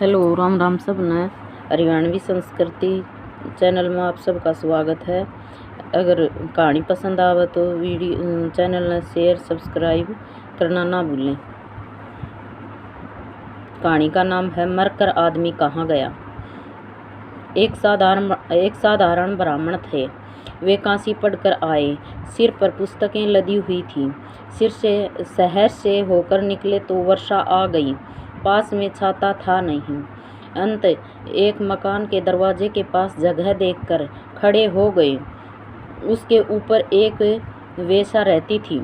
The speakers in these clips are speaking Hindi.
हेलो, राम राम सब ने। हरियाणवी संस्कृति चैनल में आप सबका स्वागत है। अगर कहानी पसंद आवे तो वीडियो चैनल ने शेयर सब्सक्राइब करना ना भूलें। कहानी का नाम है मरकर आदमी कहाँ गया। एक साधारण ब्राह्मण थे। वे काशी पढ़कर आए। सिर पर पुस्तकें लदी हुई थी। शहर से होकर निकले तो वर्षा आ गई। पास में छाता था नहीं। अंत एक मकान के दरवाजे के पास जगह देखकर खड़े हो गए। उसके ऊपर एक वेश्या रहती थी।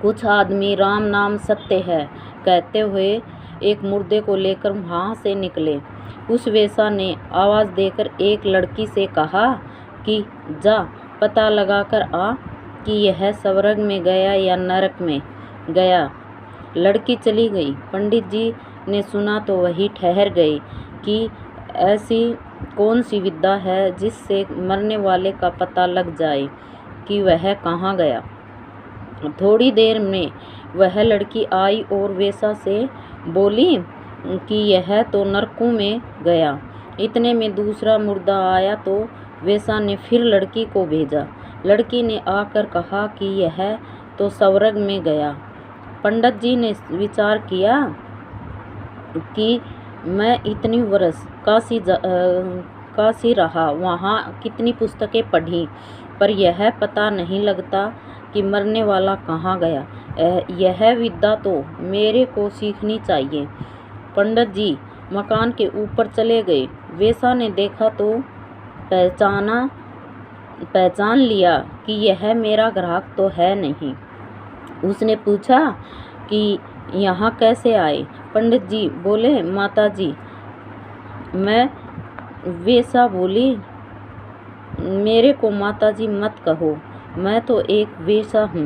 कुछ आदमी राम नाम सत्य है कहते हुए एक मुर्दे को लेकर वहाँ से निकले। उस वेश्या ने आवाज़ देकर एक लड़की से कहा कि जा पता लगा कर आ कि यह स्वर्ग में गया या नरक में गया। लड़की चली गई। पंडित जी ने सुना तो वही ठहर गए कि ऐसी कौन सी विद्या है जिससे मरने वाले का पता लग जाए कि वह कहाँ गया। थोड़ी देर में वह लड़की आई और वेश्या से बोली कि यह तो नरकों में गया। इतने में दूसरा मुर्दा आया तो वेश्या ने फिर लड़की को भेजा। लड़की ने आकर कहा कि यह तो स्वर्ग में गया। पंडित जी ने विचार किया कि मैं इतनी वर्ष काशी रहा, वहाँ कितनी पुस्तकें पढ़ी, पर यह पता नहीं लगता कि मरने वाला कहाँ गया। यह विद्या तो मेरे को सीखनी चाहिए। पंडित जी मकान के ऊपर चले गए। वेश्या ने देखा तो पहचान लिया कि यह मेरा ग्राहक तो है नहीं। उसने पूछा कि यहाँ कैसे आए। पंडित जी बोले, माता जी। मैं वेश्या बोली, मेरे को माता जी मत कहो, मैं तो एक वेश्या हूँ।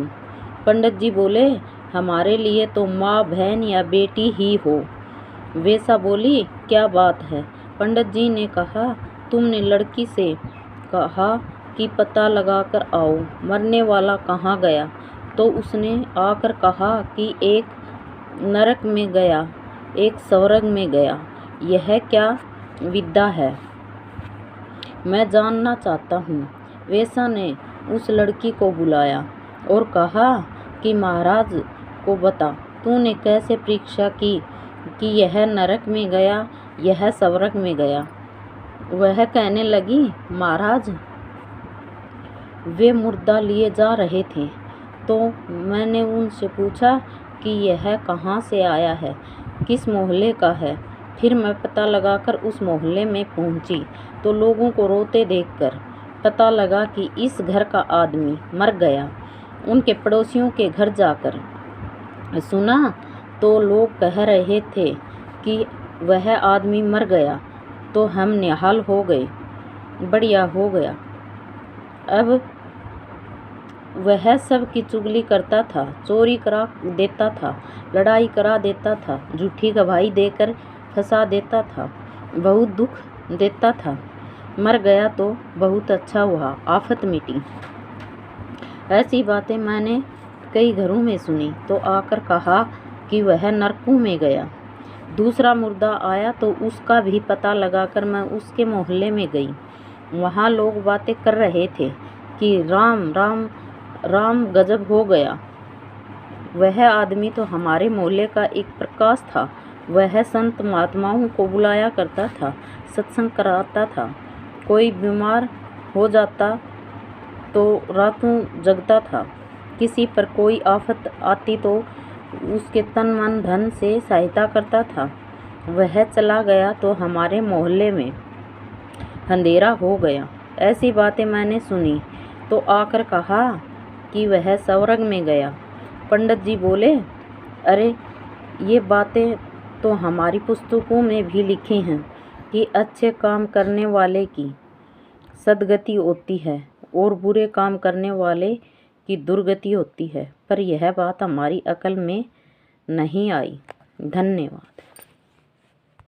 पंडित जी बोले, हमारे लिए तो माँ बहन या बेटी ही हो। वेश्या बोली, क्या बात है। पंडित जी ने कहा, तुमने लड़की से कहा कि पता लगा कर आओ मरने वाला कहाँ गया, तो उसने आकर कहा कि एक नरक में गया, एक स्वर्ग में गया। यह क्या विद्या है, मैं जानना चाहता हूँ। वेश्या ने उस लड़की को बुलाया और कहा कि महाराज को बता, तूने कैसे परीक्षा की कि यह नरक में गया, यह स्वर्ग में गया। वह कहने लगी, महाराज, वे मुर्दा लिए जा रहे थे तो मैंने उनसे पूछा कि यह कहाँ से आया है, किस मोहल्ले का है। फिर मैं पता लगाकर उस मोहल्ले में पहुंची तो लोगों को रोते देखकर पता लगा कि इस घर का आदमी मर गया। उनके पड़ोसियों के घर जाकर सुना तो लोग कह रहे थे कि वह आदमी मर गया, तो हम निहाल हो गए, बढ़िया हो गया। अब वह सब की चुगली करता था, चोरी करा देता था, लड़ाई करा देता था, झूठी गवाही देकर फंसा देता था, बहुत दुख देता था। मर गया तो बहुत अच्छा हुआ, आफत मिटी। ऐसी बातें मैंने कई घरों में सुनी तो आकर कहा कि वह नरकों में गया। दूसरा मुर्दा आया तो उसका भी पता लगाकर मैं उसके मोहल्ले में गई। वहाँ लोग बातें कर रहे थे कि राम राम राम गजब हो गया। वह आदमी तो हमारे मोहल्ले का एक प्रकाश था। वह संत महात्माओं को बुलाया करता था, सत्संग कराता था। कोई बीमार हो जाता तो रातों जगता था। किसी पर कोई आफत आती तो उसके तन मन धन से सहायता करता था। वह चला गया तो हमारे मोहल्ले में अंधेरा हो गया। ऐसी बातें मैंने सुनी तो आकर कहा कि वह स्वर्ग में गया। पंडित जी बोले, अरे ये बातें तो हमारी पुस्तकों में भी लिखी हैं कि अच्छे काम करने वाले की सदगति होती है और बुरे काम करने वाले की दुर्गति होती है, पर यह बात हमारी अकल में नहीं आई। धन्यवाद।